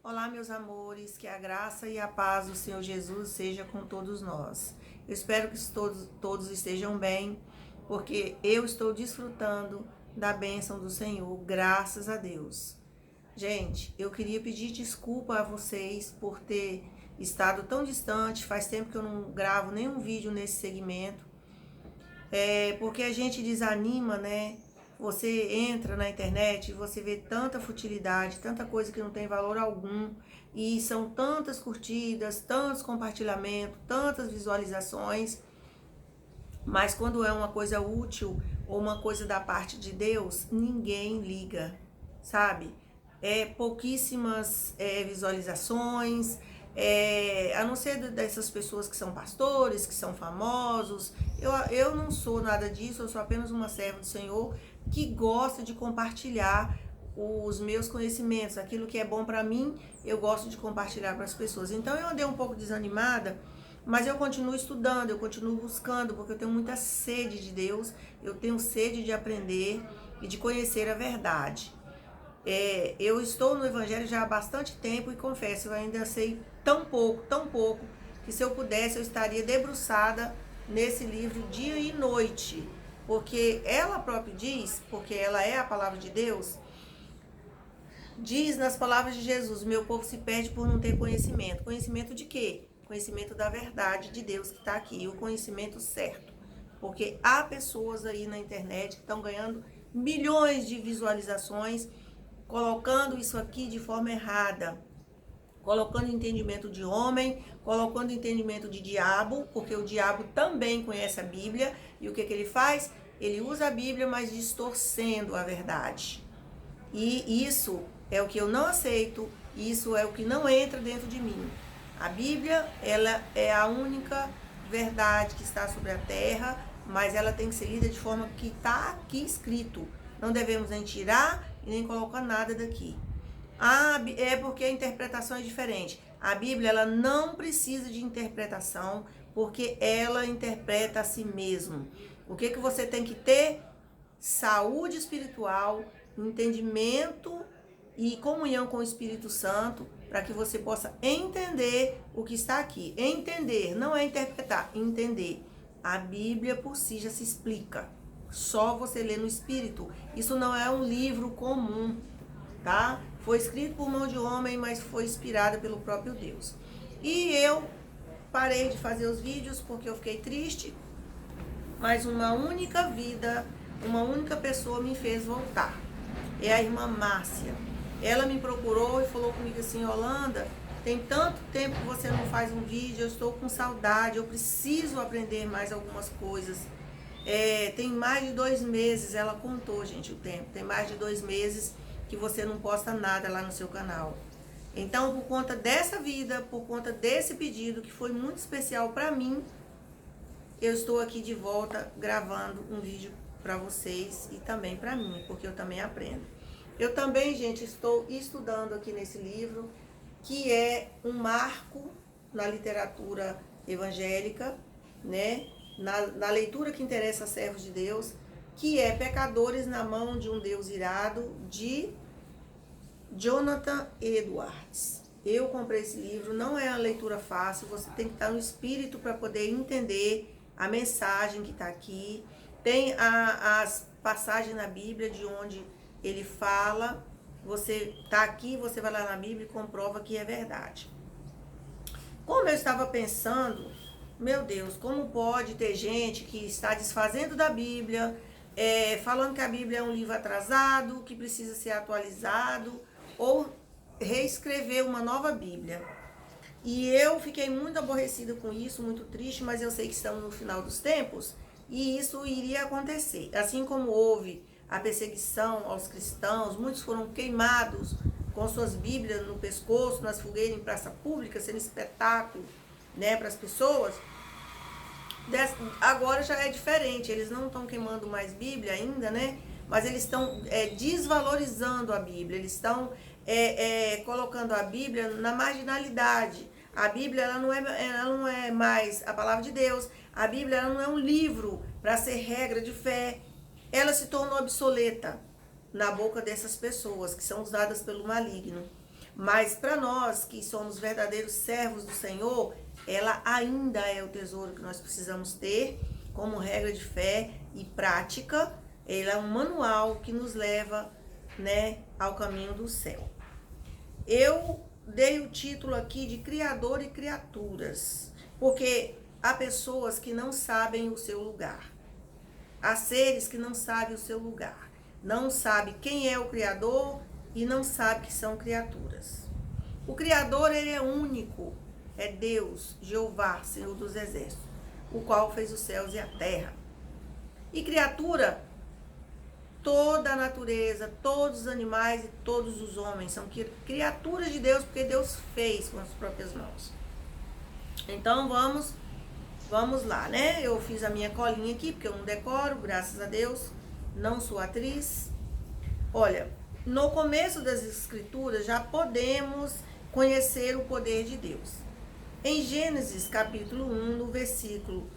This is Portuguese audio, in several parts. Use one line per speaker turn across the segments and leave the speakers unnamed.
Olá, meus amores, que a graça e a paz do Senhor Jesus seja com todos nós. Eu espero que todos estejam bem, porque eu estou desfrutando da bênção do Senhor, graças a Deus. Gente, eu queria pedir desculpa a vocês por ter estado tão distante, faz tempo que eu não gravo nenhum vídeo nesse segmento, porque a gente desanima, né? Você entra na internet e você vê tanta futilidade, tanta coisa que não tem valor algum, e são tantas curtidas, tantos compartilhamentos, tantas visualizações, mas quando é uma coisa útil ou uma coisa da parte de Deus, ninguém liga, sabe? Pouquíssimas visualizações, a não ser dessas pessoas que são pastores, que são famosos. Eu não sou nada disso, eu sou apenas uma serva do Senhor que gosta de compartilhar os meus conhecimentos, aquilo que é bom para mim, eu gosto de compartilhar para as pessoas. Então eu andei um pouco desanimada, mas eu continuo estudando, eu continuo buscando, porque eu tenho muita sede de Deus, eu tenho sede de aprender e de conhecer a verdade. Eu estou no Evangelho já há bastante tempo e confesso, eu ainda sei tão pouco, que se eu pudesse eu estaria debruçada nesse livro dia e noite. Porque ela própria diz, porque ela é a palavra de Deus, diz nas palavras de Jesus: meu povo se perde por não ter conhecimento. Conhecimento de quê? Conhecimento da verdade de Deus que está aqui, o conhecimento certo. Porque há pessoas aí na internet que estão ganhando milhões de visualizações, colocando isso aqui de forma errada, colocando entendimento de homem, colocando entendimento de diabo, porque o diabo também conhece a Bíblia, e o que ele faz? Ele usa a Bíblia, mas distorcendo a verdade. E isso é o que eu não aceito, isso é o que não entra dentro de mim. A Bíblia, ela é a única verdade que está sobre a terra, mas ela tem que ser lida de forma que está aqui escrito. Não devemos nem tirar e nem colocar nada daqui. É porque a interpretação é diferente. A Bíblia, ela não precisa de interpretação, porque ela interpreta a si mesmo. O que você tem que ter? Saúde espiritual, entendimento e comunhão com o Espírito Santo, para que você possa entender o que está aqui. Entender, não é interpretar, entender. A Bíblia por si já se explica. Só você lê no Espírito. Isso não é um livro comum, tá? Foi escrito por mão de homem, mas foi inspirado pelo próprio Deus. E eu parei de fazer os vídeos porque eu fiquei triste, mas uma única vida, uma única pessoa me fez voltar. É a irmã Márcia. Ela me procurou e falou comigo assim: Holanda, tem tanto tempo que você não faz um vídeo, eu estou com saudade, eu preciso aprender mais algumas coisas. Tem mais de 2 meses, ela contou, gente, o tempo, tem mais de 2 meses que você não posta nada lá no seu canal. Então, por conta dessa vida, por conta desse pedido, que foi muito especial para mim, eu estou aqui de volta gravando um vídeo para vocês e também para mim, porque eu também aprendo. Eu também, gente, estou estudando aqui nesse livro, que é um marco na literatura evangélica, né? Na leitura que interessa a servos de Deus, que é Pecadores na Mão de um Deus Irado, de Jonathan Edwards. Eu comprei esse livro, não é uma leitura fácil, você tem que estar no espírito para poder entender a mensagem que está aqui. Tem as passagens na Bíblia de onde ele fala, você está aqui, você vai lá na Bíblia e comprova que é verdade. Como eu estava pensando, meu Deus, como pode ter gente que está desfazendo da Bíblia, falando que a Bíblia é um livro atrasado, que precisa ser atualizado, ou reescrever uma nova Bíblia. E eu fiquei muito aborrecida com isso, muito triste, mas eu sei que estamos no final dos tempos e isso iria acontecer. Assim como houve a perseguição aos cristãos, muitos foram queimados com suas Bíblias no pescoço, nas fogueiras em praça pública, sendo espetáculo, né, para as pessoas. Agora já é diferente, eles não estão queimando mais Bíblia ainda, né? Mas eles estão desvalorizando a Bíblia, eles estão colocando a Bíblia na marginalidade. A Bíblia ela não é mais a palavra de Deus, a Bíblia ela não é um livro para ser regra de fé. Ela se tornou obsoleta na boca dessas pessoas que são usadas pelo maligno. Mas para nós que somos verdadeiros servos do Senhor, ela ainda é o tesouro que nós precisamos ter como regra de fé e prática. Ela é um manual que nos leva, né, ao caminho do céu. Eu dei o título aqui de Criador e Criaturas, porque há pessoas que não sabem o seu lugar. Há seres que não sabem o seu lugar. Não sabem quem é o Criador e não sabem que são criaturas. O Criador, ele é único. É Deus, Jeová, Senhor dos Exércitos, o qual fez os céus e a terra. E criatura, toda a natureza, todos os animais e todos os homens são criaturas de Deus, porque Deus fez com as próprias mãos. Então vamos lá, né? Eu fiz a minha colinha aqui, porque eu não decoro, graças a Deus, não sou atriz. Olha, no começo das escrituras já podemos conhecer o poder de Deus. Em Gênesis capítulo 1, no versículo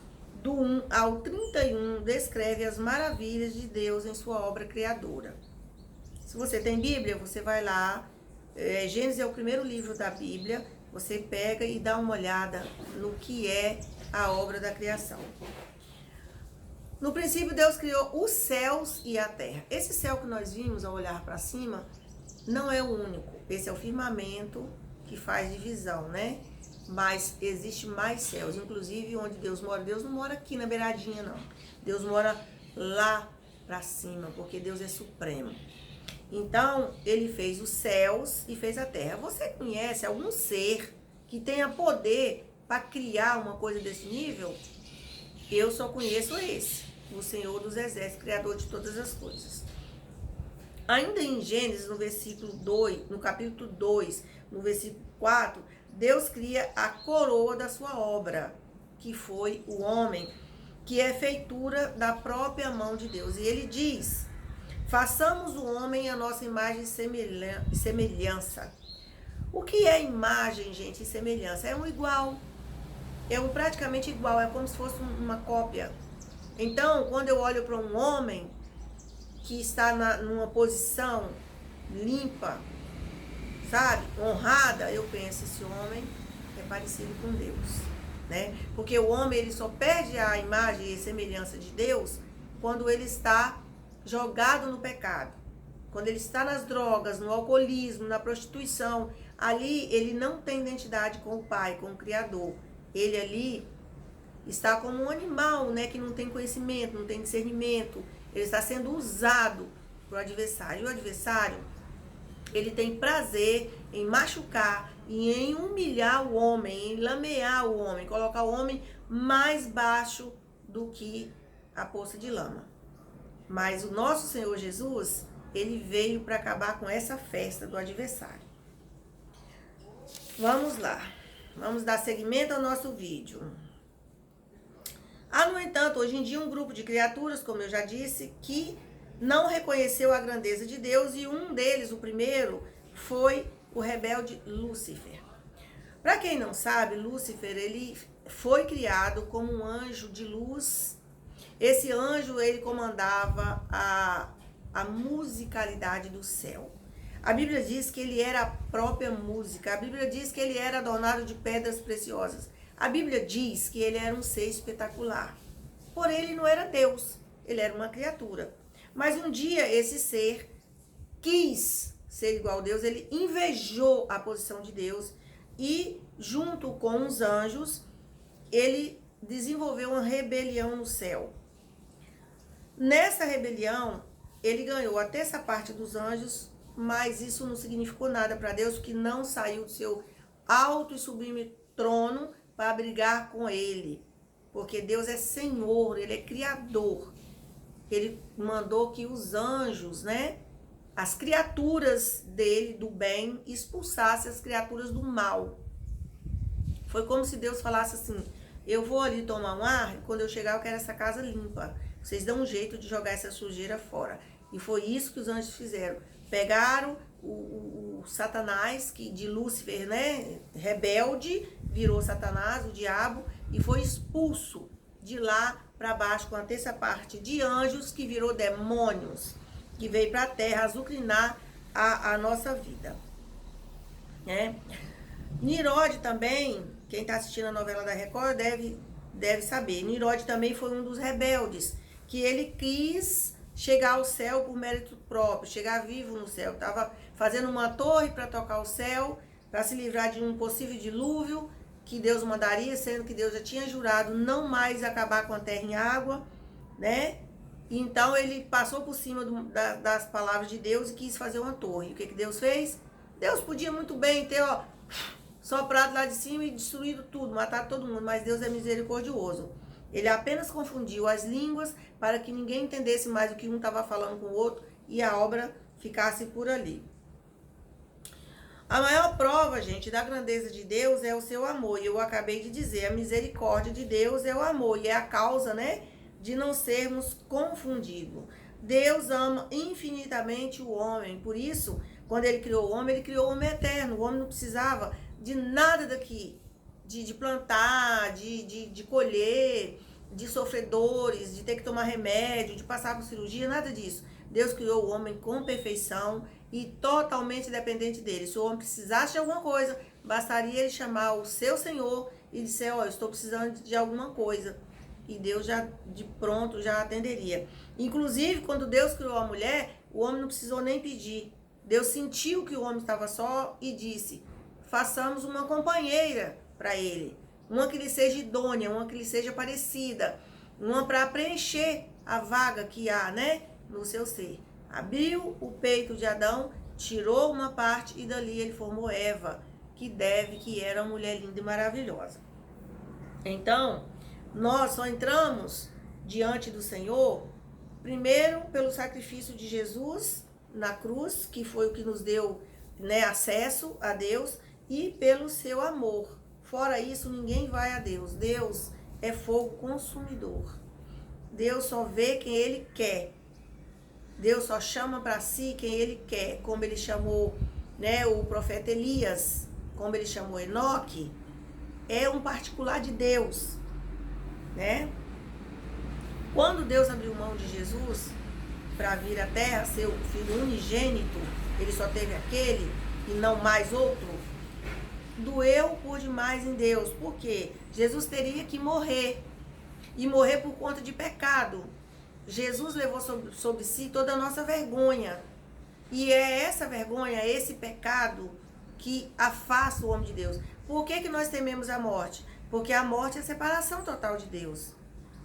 do 1 ao 31, descreve as maravilhas de Deus em sua obra criadora. Se você tem Bíblia, você vai lá. Gênesis é o primeiro livro da Bíblia. Você pega e dá uma olhada no que é a obra da criação. No princípio, Deus criou os céus e a terra. Esse céu que nós vimos ao olhar para cima não é o único. Esse é o firmamento que faz divisão, né? Mas existe mais céus, inclusive onde Deus mora. Deus não mora aqui na beiradinha, não. Deus mora lá para cima, porque Deus é supremo. Então, ele fez os céus e fez a terra. Você conhece algum ser que tenha poder para criar uma coisa desse nível? Eu só conheço esse, o Senhor dos Exércitos, Criador de todas as coisas. Ainda em Gênesis, no versículo 2, no capítulo 2, no versículo 4, Deus cria a coroa da sua obra, que foi o homem, que é feitura da própria mão de Deus. E ele diz: façamos o homem a nossa imagem e semelhança. O que é imagem, gente, e semelhança? É um igual. É um praticamente igual, é como se fosse uma cópia. Então, quando eu olho para um homem que está numa posição limpa, sabe, honrada, eu penso, esse homem é parecido com Deus, né? Porque o homem, ele só perde a imagem e semelhança de Deus quando ele está jogado no pecado. Quando ele está nas drogas, no alcoolismo, na prostituição, ali ele não tem identidade com o Pai, com o Criador. Ele ali está como um animal, né, que não tem conhecimento, não tem discernimento. Ele está sendo usado para o adversário. E o adversário, ele tem prazer em machucar e em humilhar o homem, em lamear o homem, colocar o homem mais baixo do que a poça de lama. Mas o nosso Senhor Jesus, ele veio para acabar com essa festa do adversário. Vamos lá. Vamos dar seguimento ao nosso vídeo. Há, no entanto, hoje em dia um grupo de criaturas, como eu já disse, que não reconheceu a grandeza de Deus, e um deles, o primeiro, foi o rebelde Lúcifer. Para quem não sabe, Lúcifer, ele foi criado como um anjo de luz. Esse anjo, ele comandava a musicalidade do céu. A Bíblia diz que ele era a própria música. A Bíblia diz que ele era adornado de pedras preciosas. A Bíblia diz que ele era um ser espetacular. Porém, ele não era Deus. Ele era uma criatura. Mas um dia, esse ser quis ser igual a Deus. Ele invejou a posição de Deus. E, junto com os anjos, ele desenvolveu uma rebelião no céu. Nessa rebelião, ele ganhou a terça parte dos anjos, mas isso não significou nada para Deus, que não saiu do seu alto e sublime trono para brigar com ele. Porque Deus é Senhor, ele é Criador. Ele mandou que os anjos, né, as criaturas dele, do bem, expulsassem as criaturas do mal. Foi como se Deus falasse assim: eu vou ali tomar um ar, e quando eu chegar eu quero essa casa limpa. Vocês dão um jeito de jogar essa sujeira fora. E foi isso que os anjos fizeram. Pegaram o Satanás, que de Lúcifer, né, rebelde, virou Satanás, o diabo, e foi expulso de lá para baixo com a terça parte de anjos, que virou demônios, que veio para a terra azucrinar a nossa vida. né? Nirode também, quem está assistindo a novela da Record deve saber. Nirode também foi um dos rebeldes, que ele quis chegar ao céu por mérito próprio, chegar vivo no céu. Estava fazendo uma torre para tocar o céu, para se livrar de um possível dilúvio que Deus mandaria, sendo que Deus já tinha jurado não mais acabar com a terra em água, né? Então ele passou por cima das palavras de Deus e quis fazer uma torre. O que Deus fez? Deus podia muito bem ter, soprado lá de cima e destruído tudo, matado todo mundo, mas Deus é misericordioso. Ele apenas confundiu as línguas para que ninguém entendesse mais o que um estava falando com o outro e a obra ficasse por ali. A maior prova, gente, da grandeza de Deus é o seu amor. E eu acabei de dizer, a misericórdia de Deus é o amor. E é a causa, né, de não sermos confundidos. Deus ama infinitamente o homem. Por isso, quando ele criou o homem eterno. O homem não precisava de nada daqui. De plantar, de colher, de sofrer dores, de ter que tomar remédio, de passar por cirurgia, nada disso. Deus criou o homem com perfeição e totalmente dependente dele. Se o homem precisasse de alguma coisa, bastaria ele chamar o seu Senhor e dizer, eu estou precisando de alguma coisa. E Deus já de pronto já atenderia. Inclusive, quando Deus criou a mulher, o homem não precisou nem pedir. Deus sentiu que o homem estava só e disse, façamos uma companheira para ele. Uma que lhe seja idônea, uma que lhe seja parecida. Uma para preencher a vaga que há, né, no seu ser. Abriu o peito de Adão, tirou uma parte e dali ele formou Eva, que era uma mulher linda e maravilhosa. Então, nós só entramos diante do Senhor, primeiro pelo sacrifício de Jesus na cruz, que foi o que nos deu, né, acesso a Deus, e pelo seu amor. Fora isso, ninguém vai a Deus. Deus é fogo consumidor. Deus só vê quem Ele quer. Deus só chama para si quem Ele quer, como Ele chamou, né, o profeta Elias, como Ele chamou Enoque, é um particular de Deus, né? Quando Deus abriu mão de Jesus para vir à terra, seu filho unigênito, Ele só teve aquele e não mais outro, doeu por demais em Deus, porque Jesus teria que morrer, e morrer por conta de pecado. Jesus levou sobre si toda a nossa vergonha. E é essa vergonha, esse pecado que afasta o homem de Deus. Por que nós tememos a morte? Porque a morte é a separação total de Deus.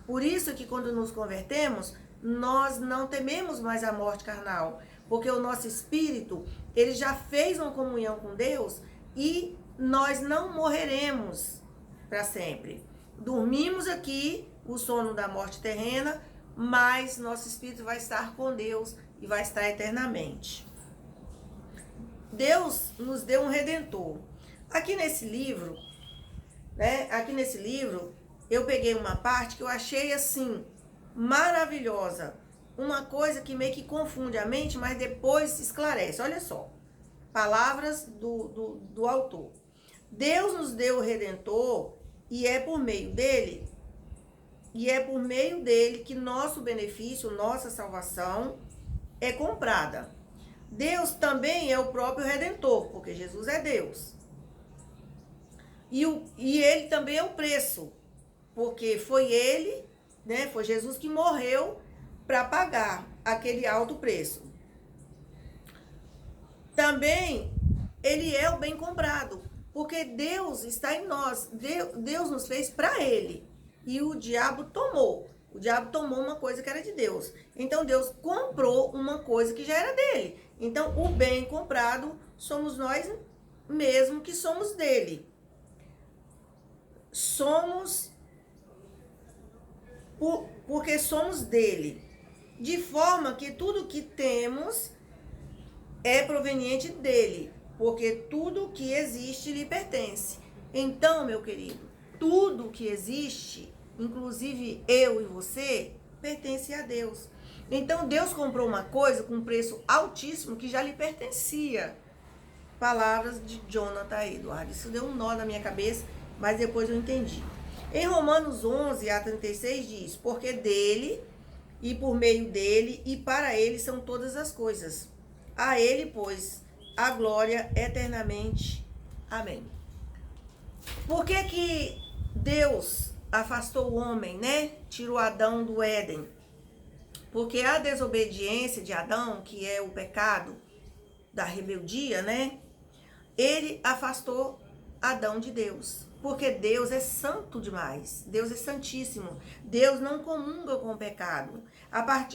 Por isso que quando nos convertemos, nós não tememos mais a morte carnal. Porque o nosso espírito, ele já fez uma comunhão com Deus e nós não morreremos para sempre. Dormimos aqui o sono da morte terrena, mas nosso espírito vai estar com Deus e vai estar eternamente. Deus nos deu um redentor. Aqui nesse livro, né? Aqui nesse livro, eu peguei uma parte que eu achei assim maravilhosa, uma coisa que meio que confunde a mente, mas depois se esclarece. Olha só, palavras do autor. Deus nos deu o redentor e é por meio dele. E é por meio dele que nosso benefício, nossa salvação é comprada. Deus também é o próprio Redentor, porque Jesus é Deus. E ele também é o preço, porque foi ele, né, foi Jesus que morreu para pagar aquele alto preço. Também ele é o bem comprado, porque Deus está em nós. Deus nos fez para ele. E o diabo tomou. O diabo tomou uma coisa que era de Deus. Então Deus comprou uma coisa que já era dele. Então o bem comprado somos nós mesmo que somos dele. Porque somos dele. De forma que tudo que temos é proveniente dele. Porque tudo que existe lhe pertence. Então, meu querido, tudo que existe, inclusive eu e você, pertence a Deus. Então Deus comprou uma coisa com um preço altíssimo que já lhe pertencia. Palavras de Jonathan Edwards. Isso deu um nó na minha cabeça, mas depois eu entendi. Em Romanos 11, a 36 diz, porque dele e por meio dele e para ele são todas as coisas. A ele, pois, a glória eternamente. Amém. Por que que Deus afastou o homem, né? Tirou Adão do Éden? Porque a desobediência de Adão, que é o pecado da rebeldia, né? Ele afastou Adão de Deus. Porque Deus é santo demais. Deus é santíssimo. Deus não comunga com o pecado.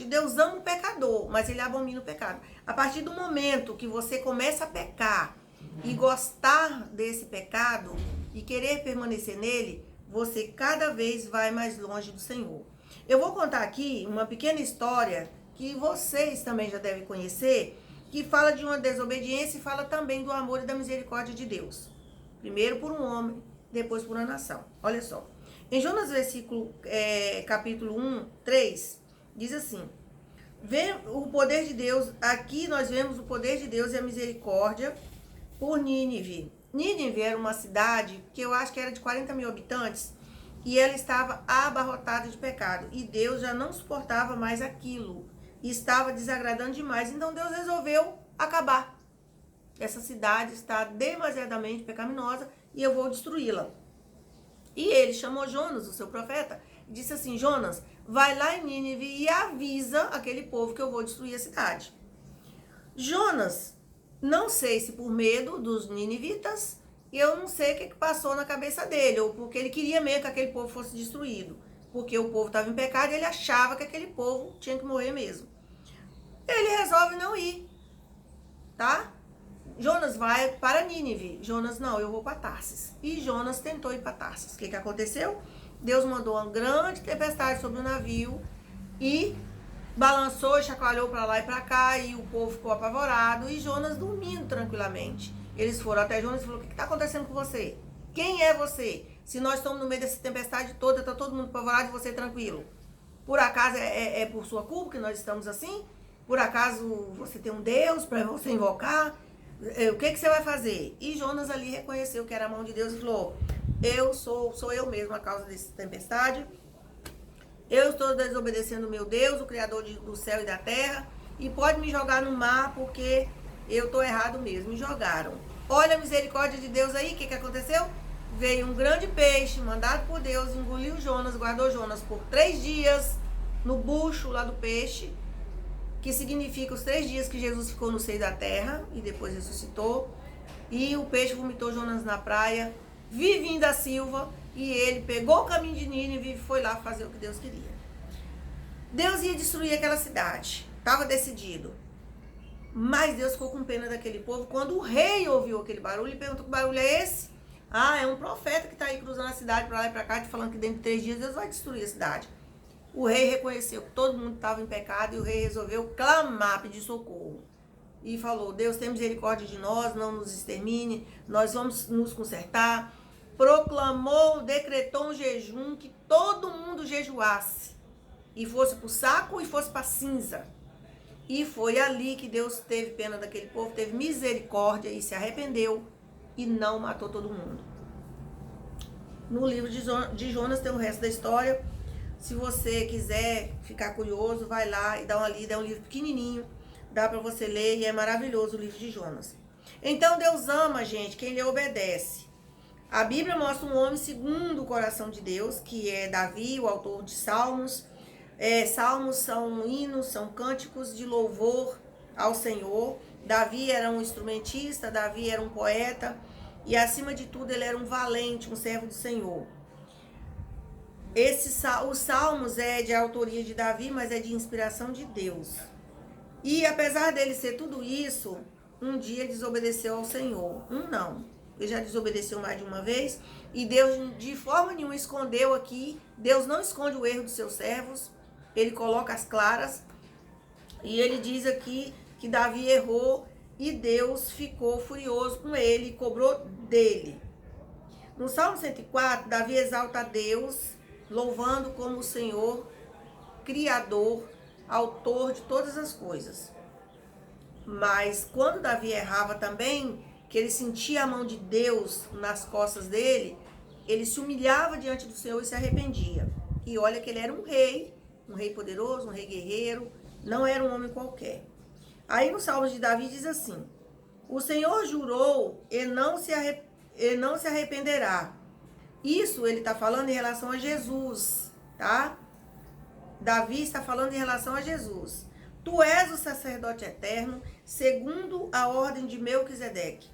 Deus ama o pecador, mas ele abomina o pecado. A partir do momento que você começa a pecar e gostar desse pecado e querer permanecer nele, você cada vez vai mais longe do Senhor. Eu vou contar aqui uma pequena história que vocês também já devem conhecer, que fala de uma desobediência e fala também do amor e da misericórdia de Deus. Primeiro por um homem, depois por uma nação. Olha só. Em Jonas, capítulo 1, 3, diz assim: vê o poder de Deus, aqui nós vemos o poder de Deus e a misericórdia por Nínive. Nínive era uma cidade que eu acho que era de 40 mil habitantes e ela estava abarrotada de pecado. E Deus já não suportava mais aquilo. E estava desagradando demais. Então Deus resolveu acabar. Essa cidade está demasiadamente pecaminosa e eu vou destruí-la. E ele chamou Jonas, o seu profeta, e disse assim: Jonas, vai lá em Nínive e avisa aquele povo que eu vou destruir a cidade. Jonas, não sei se por medo dos ninivitas, eu não sei o que passou na cabeça dele, ou porque ele queria mesmo que aquele povo fosse destruído. Porque o povo estava em pecado e ele achava que aquele povo tinha que morrer mesmo. Ele resolve não ir, tá? Jonas vai para Nínive. Jonas, não, eu vou para Tarsis. E Jonas tentou ir para Tarsis. O que aconteceu? Deus mandou uma grande tempestade sobre o navio e balançou, chacoalhou para lá e para cá, e o povo ficou apavorado, e Jonas dormindo tranquilamente. Eles foram até Jonas e falaram: o que está acontecendo com você? Quem é você? Se nós estamos no meio dessa tempestade toda, está todo mundo apavorado e você tranquilo. Por acaso é por sua culpa que nós estamos assim? Por acaso você tem um Deus para você invocar? O que você vai fazer? E Jonas ali reconheceu que era a mão de Deus e falou: sou eu mesmo a causa dessa tempestade. Eu estou desobedecendo o meu Deus, o Criador do céu e da terra, e pode me jogar no mar porque eu estou errado mesmo. Me jogaram. Olha a misericórdia de Deus aí, o que aconteceu? Veio um grande peixe, mandado por Deus, engoliu Jonas, guardou Jonas por 3 dias no bucho lá do peixe, que significa os 3 dias que Jesus ficou no seio da terra e depois ressuscitou. E o peixe vomitou Jonas na praia, vivinho da Silva, e ele pegou o caminho de Nínive e foi lá fazer o que Deus queria. Deus ia destruir aquela cidade, estava decidido. Mas Deus ficou com pena daquele povo. Quando o rei ouviu aquele barulho, ele perguntou: que barulho é esse? Ah, é um profeta que está aí cruzando a cidade para lá e para cá, falando que dentro de 3 dias Deus vai destruir a cidade. O rei reconheceu que todo mundo estava em pecado e o rei resolveu clamar, pedir socorro. E falou: Deus, tem misericórdia de nós, não nos extermine, nós vamos nos consertar. Proclamou, decretou um jejum, que todo mundo jejuasse. E fosse para o saco e fosse para a cinza. E foi ali que Deus teve pena daquele povo, teve misericórdia e se arrependeu e não matou todo mundo. No livro de Jonas tem o resto da história. Se você quiser ficar curioso, vai lá e dá uma lida. É um livro pequenininho, dá para você ler e é maravilhoso o livro de Jonas. Então Deus ama, gente, quem lhe obedece. A Bíblia mostra um homem segundo o coração de Deus, que é Davi, o autor de Salmos. Salmos são hinos, são cânticos de louvor ao Senhor. Davi era um instrumentista, Davi era um poeta e, acima de tudo, ele era um valente, um servo do Senhor. Os Salmos é de autoria de Davi, mas é de inspiração de Deus. E apesar dele ser tudo isso, um dia desobedeceu ao Senhor. Não. Ele já desobedeceu mais de uma vez. E Deus de forma nenhuma escondeu aqui. Deus não esconde o erro dos seus servos. Ele coloca as claras. E ele diz aqui que Davi errou e Deus ficou furioso com ele e cobrou dele. No Salmo 104, Davi exalta a Deus, louvando como o Senhor, Criador, autor de todas as coisas. Mas quando Davi errava também, que ele sentia a mão de Deus nas costas dele, ele se humilhava diante do Senhor e se arrependia. E olha que ele era um rei poderoso, um rei guerreiro, não era um homem qualquer. Aí no Salmo de Davi diz assim: o Senhor jurou e não se ele não se arrependerá. Isso ele está falando em relação a Jesus, tá? Davi está falando em relação a Jesus. Tu és o sacerdote eterno, segundo a ordem de Melquisedeque.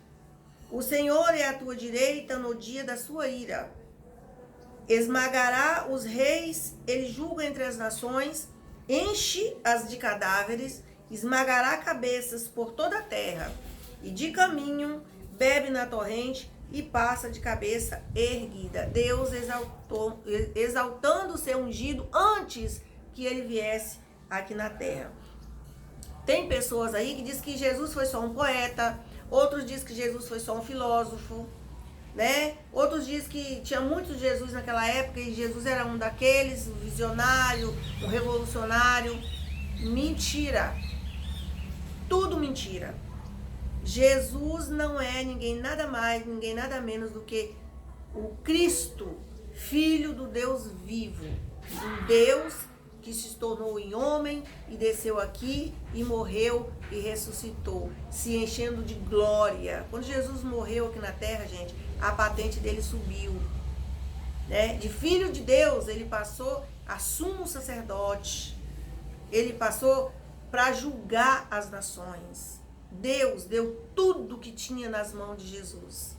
O Senhor é à tua direita no dia da sua ira. Esmagará os reis, ele julga entre as nações, enche-as de cadáveres, esmagará cabeças por toda a terra, e de caminho bebe na torrente e passa de cabeça erguida. Deus exaltando o seu ungido antes que ele viesse aqui na terra. Tem pessoas aí que dizem que Jesus foi só um poeta, outros dizem que Jesus foi só um filósofo, né? Outros dizem que tinha muitos Jesus naquela época e Jesus era um daqueles, um visionário, um revolucionário. Mentira! Tudo mentira. Jesus não é ninguém nada mais, ninguém nada menos do que o Cristo, Filho do Deus vivo. Um Deus que se tornou em homem e desceu aqui e morreu e ressuscitou, se enchendo de glória. Quando Jesus morreu aqui na terra, gente, a patente dele subiu, né? De filho de Deus, ele passou a sumo sacerdote. Ele passou para julgar as nações. Deus deu tudo que tinha nas mãos de Jesus.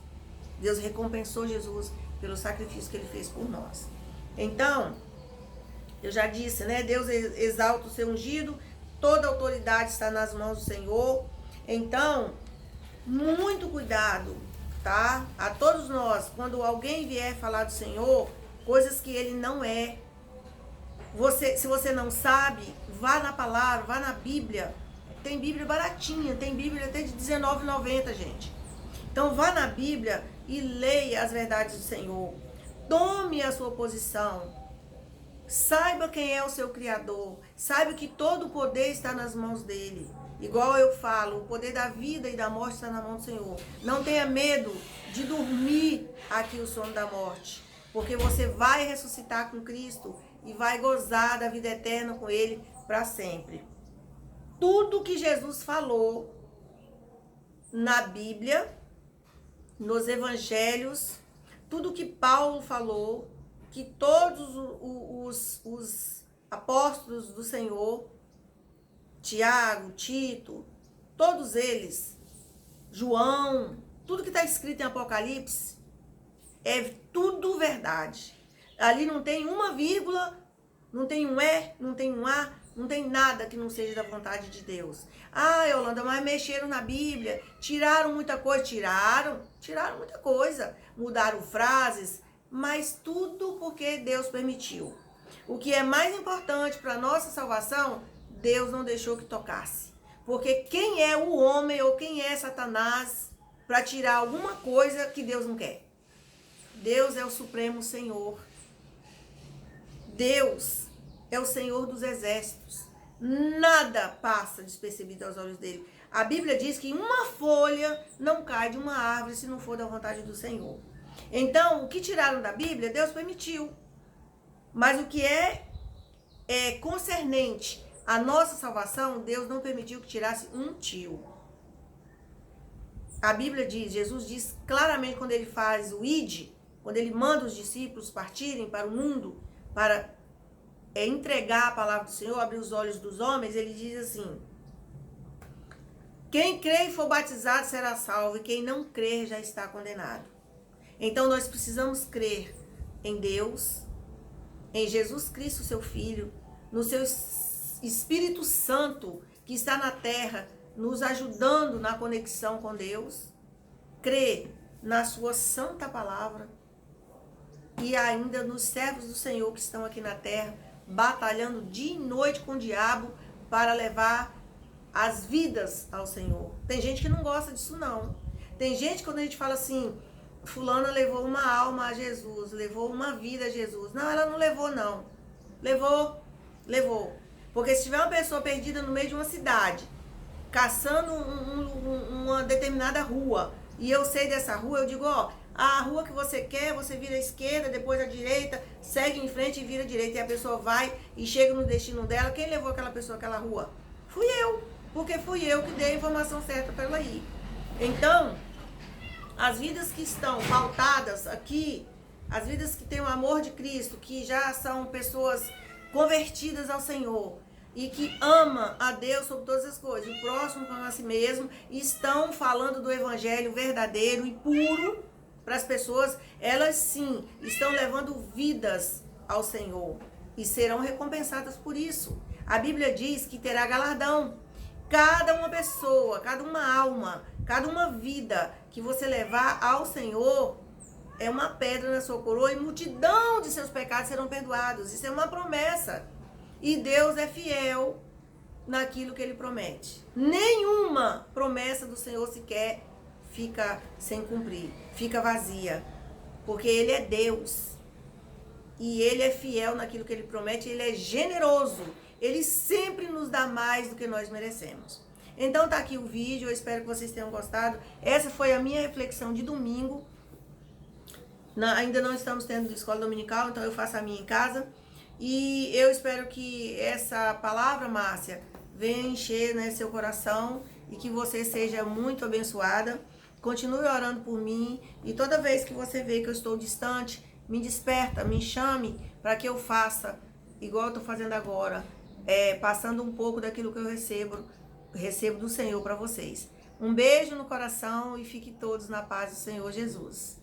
Deus recompensou Jesus pelo sacrifício que ele fez por nós. Então, eu já disse, né? Deus exalta o seu ungido, toda autoridade está nas mãos do Senhor. Então, muito cuidado, tá? A todos nós, quando alguém vier falar do Senhor, coisas que ele não é. Se você não sabe, vá na palavra, vá na Bíblia. Tem Bíblia baratinha, tem Bíblia até de R$19,90, gente. Então vá na Bíblia e leia as verdades do Senhor. Tome a sua posição. Saiba quem é o seu Criador. Saiba que todo o poder está nas mãos dele. Igual eu falo, o poder da vida e da morte está na mão do Senhor. Não tenha medo de dormir aqui o sono da morte. Porque você vai ressuscitar com Cristo e vai gozar da vida eterna com ele para sempre. Tudo que Jesus falou na Bíblia, nos evangelhos, tudo que Paulo falou, que todos os apóstolos do Senhor, Tiago, Tito, todos eles, João, tudo que está escrito em Apocalipse, é tudo verdade. Ali não tem uma vírgula, não tem um E, não tem um A, não tem nada que não seja da vontade de Deus. Ah, Yolanda, mas mexeram na Bíblia, tiraram muita coisa. Tiraram muita coisa. Mudaram frases, mas tudo porque Deus permitiu. O que é mais importante para a nossa salvação, Deus não deixou que tocasse. Porque quem é o homem ou quem é Satanás para tirar alguma coisa que Deus não quer? Deus é o Supremo Senhor. Deus é o Senhor dos exércitos. Nada passa despercebido aos olhos dele. A Bíblia diz que uma folha não cai de uma árvore se não for da vontade do Senhor. Então, o que tiraram da Bíblia, Deus permitiu. Mas o que é concernente à nossa salvação, Deus não permitiu que tirasse um tio. A Bíblia diz, Jesus diz claramente quando ele faz o id, quando ele manda os discípulos partirem para o mundo, para entregar a palavra do Senhor, abrir os olhos dos homens, ele diz assim: quem crê e for batizado será salvo, e quem não crer já está condenado. Então nós precisamos crer em Deus, em Jesus Cristo, seu Filho, no seu Espírito Santo, que está na terra, nos ajudando na conexão com Deus, crer na sua santa palavra, e ainda nos servos do Senhor que estão aqui na terra, batalhando dia e noite com o diabo para levar as vidas ao Senhor. Tem gente que não gosta disso, não. Tem gente, quando a gente fala assim, fulana levou uma alma a Jesus, levou uma vida a Jesus. Não, ela não levou, não. Levou. Porque se tiver uma pessoa perdida no meio de uma cidade, caçando uma determinada rua, e eu sei dessa rua, eu digo, ó, a rua que você quer, você vira à esquerda, depois à direita, segue em frente e vira à direita. E a pessoa vai e chega no destino dela. Quem levou aquela pessoa àquela rua? Fui eu, porque fui eu que dei a informação certa para ela ir. Então, as vidas que estão pautadas aqui, as vidas que têm o amor de Cristo, que já são pessoas convertidas ao Senhor e que ama a Deus sobre todas as coisas, o próximo como a si mesmo, estão falando do evangelho verdadeiro e puro para as pessoas, elas sim estão levando vidas ao Senhor e serão recompensadas por isso. A Bíblia diz que terá galardão. Cada uma pessoa, cada uma alma, cada uma vida que você levar ao Senhor é uma pedra na sua coroa e multidão de seus pecados serão perdoados. Isso é uma promessa. E Deus é fiel naquilo que Ele promete. Nenhuma promessa do Senhor sequer fica sem cumprir, fica vazia. Porque Ele é Deus. E Ele é fiel naquilo que Ele promete, Ele é generoso. Ele sempre nos dá mais do que nós merecemos. Então tá aqui o vídeo, eu espero que vocês tenham gostado. Essa foi a minha reflexão de domingo. Ainda não estamos tendo escola dominical, então eu faço a minha em casa. E eu espero que essa palavra, Márcia, venha encher, né, seu coração e que você seja muito abençoada. Continue orando por mim e toda vez que você vê que eu estou distante, me desperta, me chame para que eu faça igual eu estou fazendo agora, passando um pouco daquilo que eu recebo do Senhor para vocês. Um beijo no coração e fiquem todos na paz do Senhor Jesus.